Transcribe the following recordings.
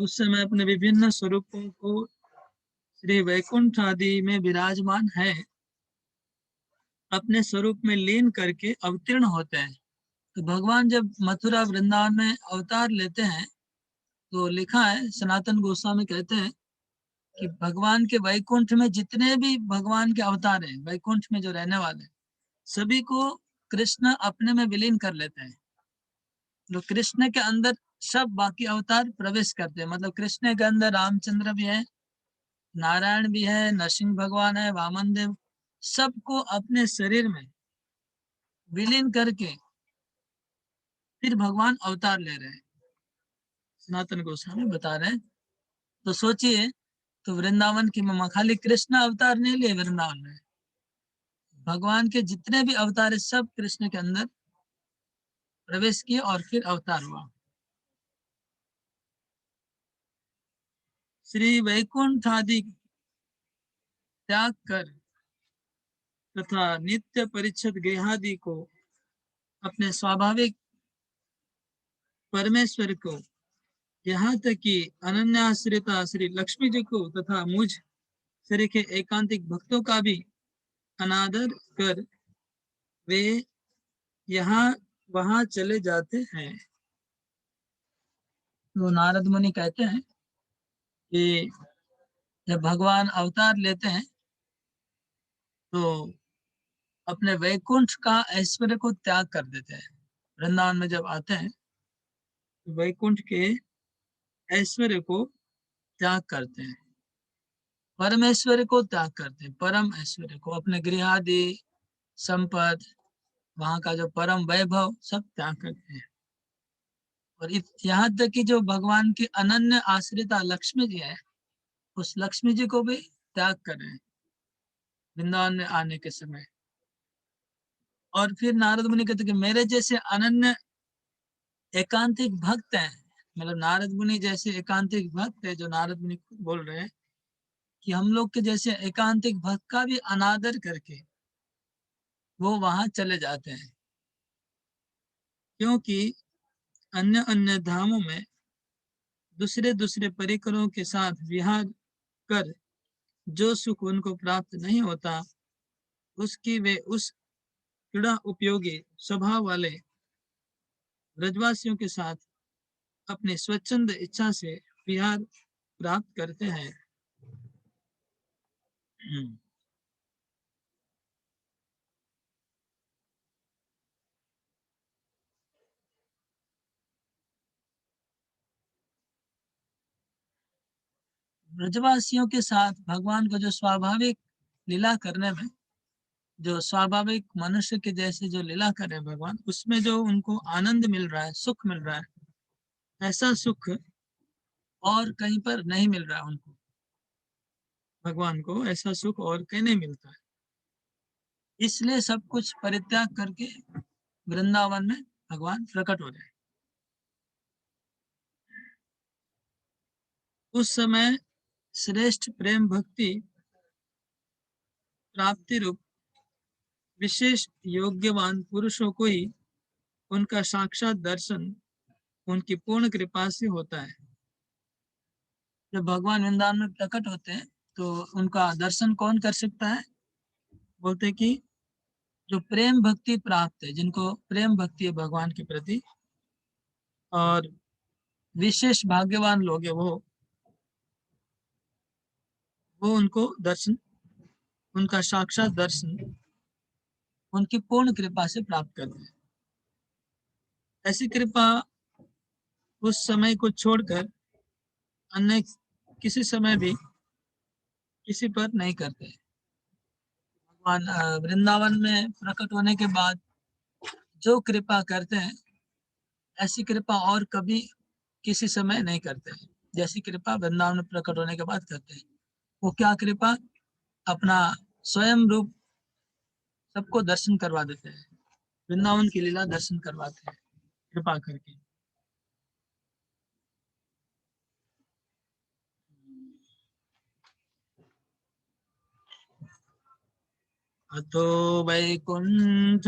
उस समय अपने विभिन्न स्वरूपों को श्री वैकुंठ आदि में विराजमान है अपने स्वरूप में लीन करके अवतीर्ण होते हैं। तो भगवान जब मथुरा वृंदावन में अवतार लेते हैं तो लिखा है, सनातन गोस्वामी कहते हैं कि भगवान के वैकुंठ में जितने भी भगवान के अवतार हैं, वैकुंठ में जो रहने वाले सभी को कृष्ण अपने में विलीन कर लेते हैं। तो कृष्ण के अंदर सब बाकी अवतार प्रवेश करते हैं। मतलब कृष्ण के अंदर रामचंद्र भी है, नारायण भी है, नरसिंह भगवान है, वामन देव, सबको अपने शरीर में विलीन करके फिर भगवान अवतार ले रहे हैं। सनातन गोस्वामी बता रहे हैं। तो सोचिए, तो वृंदावन की महिमा, खाली कृष्ण अवतार नहीं लिए वृंदावन में, भगवान के जितने भी अवतार है सब कृष्ण के अंदर प्रवेश किए और फिर अवतार हुआ। श्री वैकुंठ आदि त्याग कर तथा नित्य परिच्छद गेहादि को अपने स्वाभाविक परमेश्वर को, यहाँ तक कि अनन्याश्रिता श्री लक्ष्मी जी को तथा मुझ श्री के एकांतिक भक्तों का भी अनादर कर वे यहाँ वहां चले जाते हैं। तो नारद मुनि कहते हैं कि जब भगवान अवतार लेते हैं तो अपने वैकुंठ का ऐश्वर्य को त्याग कर देते हैं। वृंदावन में जब आते हैं तो वैकुंठ के ऐश्वर्य को त्याग करते हैं, परमेश्वर को त्याग करते हैं, परम ऐश्वर्य को, अपने गृहादि संपद, वहां का जो परम वैभव सब त्याग करते हैं। और यहाँ तक कि जो भगवान की अनन्य आश्रिता लक्ष्मी जी है, उस लक्ष्मी जी को भी त्याग कर रहे हैं वृंदावन में आने के समय। और फिर नारद मुनि कहते कि मेरे जैसे अनन्य एकांतिक भक्त हैं, मतलब नारद मुनि जैसे एकांतिक भक्त है, जो नारद मुनि खुद बोल रहे हैं कि हम लोग के जैसे एकांतिक भक्त का भी अनादर करके वो वहां चले जाते हैं, क्योंकि अन्य अन्य धामों में दूसरे दूसरे परिकरों के साथ विहार कर जो सुख उनको प्राप्त नहीं होता, उसकी वे उस क्रीड़ा उपयोगी स्वभाव वाले ब्रजवासियों के साथ अपनी स्वच्छंद इच्छा से विहार प्राप्त करते हैं। ब्रजवासियों के साथ भगवान को जो स्वाभाविक लीला करने में, जो स्वाभाविक मनुष्य के जैसे जो लीला करे भगवान, उसमें जो उनको आनंद मिल रहा है, सुख मिल रहा है, ऐसा सुख और कहीं पर नहीं मिल रहा है उनको। भगवान को ऐसा सुख और कहीं नहीं मिलता है, इसलिए सब कुछ परित्याग करके वृंदावन में भगवान प्रकट हो रहे हैं। उस समय श्रेष्ठ प्रेम भक्ति प्राप्ति रूप विशेष योग्यवान पुरुषों को ही उनका साक्षात दर्शन उनकी पूर्ण कृपा से होता है। जब भगवान वृंदावन में प्रकट होते हैं तो उनका दर्शन कौन कर सकता है? बोलते कि जो प्रेम भक्ति प्राप्त है, जिनको प्रेम भक्ति है भगवान के प्रति, और विशेष भाग्यवान लोग है वो उनको दर्शन, उनका साक्षात दर्शन उनकी पूर्ण कृपा से प्राप्त करते हैं। ऐसी कृपा उस समय को छोड़कर अन्य किसी समय भी किसी पर नहीं करते। भगवान वृंदावन में प्रकट होने के बाद जो कृपा करते हैं, ऐसी कृपा और कभी किसी समय नहीं करते हैं जैसी कृपा वृंदावन में प्रकट होने के बाद करते हैं। वो क्या कृपा? अपना स्वयं रूप सबको दर्शन करवा देते हैं, वृंदावन की लीला दर्शन करवाते हैं कृपा करके। अतो वैकुंठनाथस्य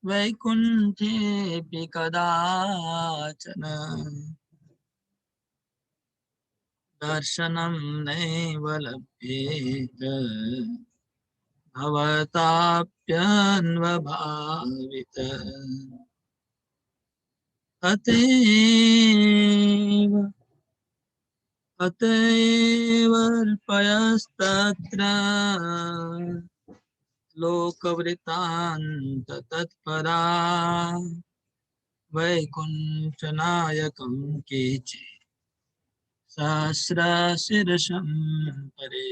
वैकुंठेऽपि कदाचन दर्शनं नैव लभ्येत भवताप्यन्वभावित। अतएव अतएवाल्पयस्तत्र लोकवृत्तान्त तत्परा वैकुंठनायकं केचित् सहस्रशीर्षं परे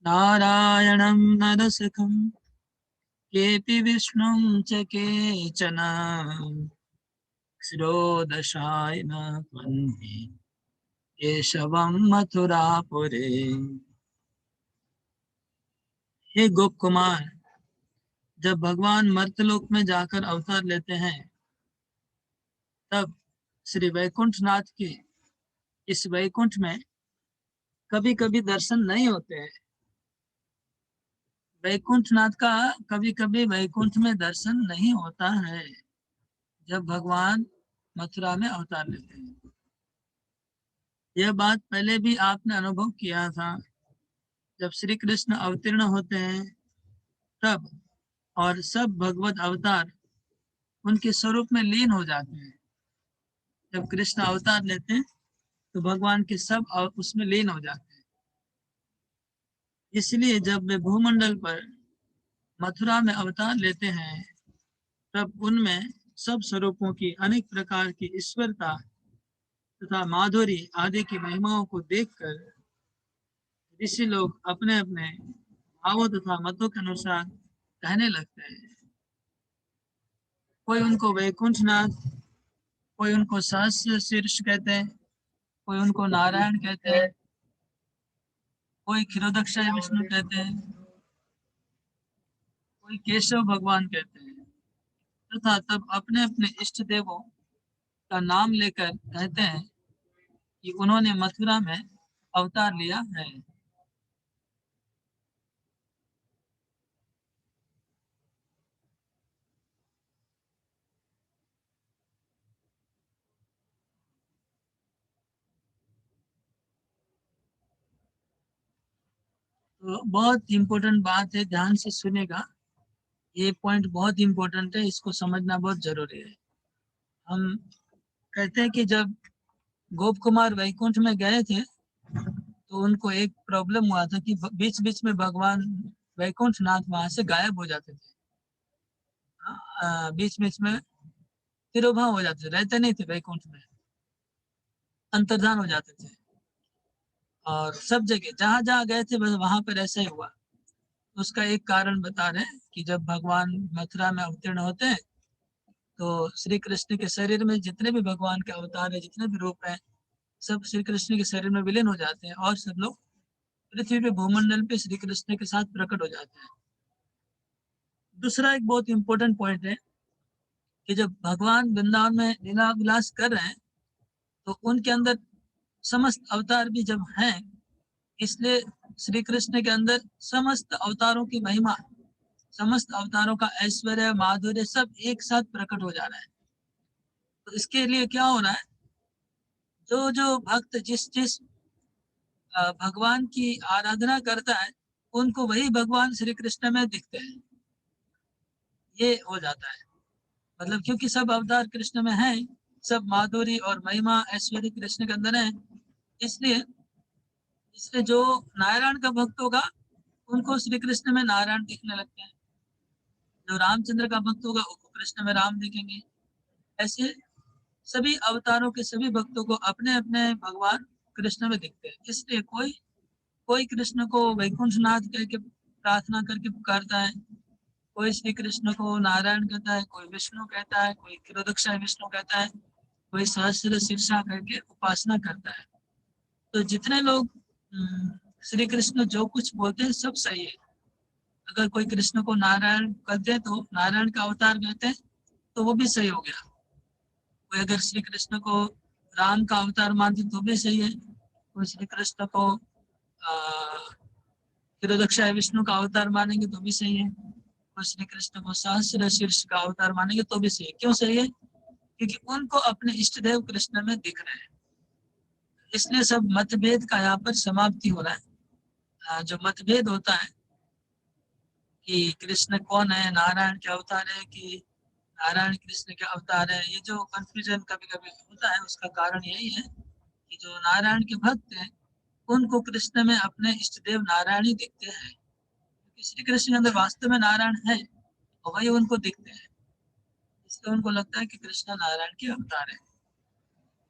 नारायणं नरसखं केऽपि विष्णुं च केचन क्षीरोदशायन वन्ति केशवं मथुरापुरे। हे गोप कुमार, जब भगवान मर्तलोक में जाकर अवतार लेते हैं तब श्री वैकुंठनाथ के इस वैकुंठ में कभी कभी दर्शन नहीं होते हैं। वैकुंठनाथ का कभी कभी वैकुंठ में दर्शन नहीं होता है जब भगवान मथुरा में अवतार लेते हैं। यह बात पहले भी आपने अनुभव किया था। जब श्री कृष्ण अवतीर्ण होते हैं तब और सब भगवत अवतार उनके स्वरूप में लीन हो जाते हैं। जब कृष्ण अवतार लेते हैं तो भगवान के सब उसमें लीन हो जाते हैं। इसलिए जब वे भूमंडल पर मथुरा में अवतार लेते हैं तब उनमें सब स्वरूपों की अनेक प्रकार की ईश्वरता तथा माधुरी आदि की महिमाओं को देखकर ऋषि लोग अपने अपने भावों तथा मतों के अनुसार कहने लगते हैं। कोई उनको वैकुंठनाथ, कोई उनको सहस्र शीर्ष कहते हैं, कोई उनको नारायण कहते हैं, कोई क्षीरोदक्षाय विष्णु कहते हैं, कोई केशव भगवान कहते हैं तथा तब अपने अपने इष्ट देवों का नाम लेकर कहते हैं कि उन्होंने मथुरा में अवतार लिया है। तो बहुत इम्पोर्टेंट बात है, ध्यान से सुनेगा। ये पॉइंट बहुत इम्पोर्टेंट है, इसको समझना बहुत जरूरी है। हम कहते हैं कि जब गोप कुमार वैकुंठ में गए थे तो उनको एक प्रॉब्लम हुआ था कि बीच बीच में भगवान वैकुंठ नाथ वहां से गायब हो जाते थे। बीच बीच में तिरोभाव हो जाते थे, रहते नहीं थे वैकुंठ में, अंतर्धान हो जाते थे। और सब जगह जहां जहां गए थे बस वहां पर ऐसा ही हुआ। उसका एक कारण बता रहे हैं कि जब भगवान मथुरा में अवतीर्ण होते हैं तो श्री कृष्ण के शरीर में जितने भी भगवान के अवतार है, जितने भी रूप हैं, सब श्री कृष्ण के शरीर में विलीन हो जाते हैं और सब लोग पृथ्वी पे भूमंडल पे श्री कृष्ण के साथ प्रकट हो जाते हैं। दूसरा एक बहुत इंपॉर्टेंट पॉइंट है कि जब भगवान वृंदावन में लीला विलास कर रहे हैं तो उनके अंदर समस्त अवतार भी जब हैं, इसलिए श्री कृष्ण के अंदर समस्त अवतारों की महिमा, समस्त अवतारों का ऐश्वर्य माधुर्य सब एक साथ प्रकट हो जा रहा है। तो इसके लिए क्या हो रहा है, जो जो भक्त जिस जिस भगवान की आराधना करता है उनको वही भगवान श्री कृष्ण में दिखते हैं। ये हो जाता है, मतलब क्योंकि सब अवतार कृष्ण में हैं, सब माधुरी और महिमा ऐश्वर्य कृष्ण के अंदर है, इसलिए इसलिए जो नारायण का भक्त होगा उनको श्री कृष्ण में नारायण दिखने लगते हैं, जो रामचंद्र का भक्त होगा उसको कृष्ण में राम दिखेंगे। ऐसे सभी अवतारों के सभी भक्तों को अपने अपने भगवान कृष्ण में दिखते हैं। इसलिए कोई कोई कृष्ण को वैकुंठनाथ कह के प्रार्थना करके पुकारता है, कोई श्री कृष्ण को नारायण कहता है, कोई विष्णु कहता है, कोई क्षीरोदक्षाय विष्णु कहता है, कोई सहस्र शीर्षा करके उपासना करता है। तो जितने लोग श्री कृष्ण जो कुछ बोलते हैं सब सही है। अगर कोई कृष्ण को नारायण कहते हैं तो नारायण का अवतार कहते हैं तो वो भी सही हो गया। कोई अगर श्री कृष्ण को राम का अवतार मानते तो भी सही है। कोई श्री कृष्ण को क्षीरोदक्षाय विष्णु का अवतार मानेंगे तो भी सही है। वो श्री कृष्ण को सहस्र शीर्ष का अवतार मानेंगे तो भी सही। क्यों सही है? क्योंकि उनको अपने इष्ट देव कृष्ण में दिख रहे हैं। इसलिए सब मतभेद का यहाँ पर समाप्ति हो रहा है। जो मतभेद होता है कि कृष्ण कौन है, नारायण के अवतार है कि नारायण कृष्ण के अवतार है, ये जो कंफ्यूजन कभी कभी होता है उसका कारण यही है कि जो नारायण के भक्त हैं उनको कृष्ण में अपने इष्ट देव नारायण ही दिखते हैं। क्योंकि श्री कृष्ण के अंदर वास्तव में नारायण है और वही उनको दिखते हैं, इसलिए उनको लगता है कि कृष्ण नारायण के अवतार है।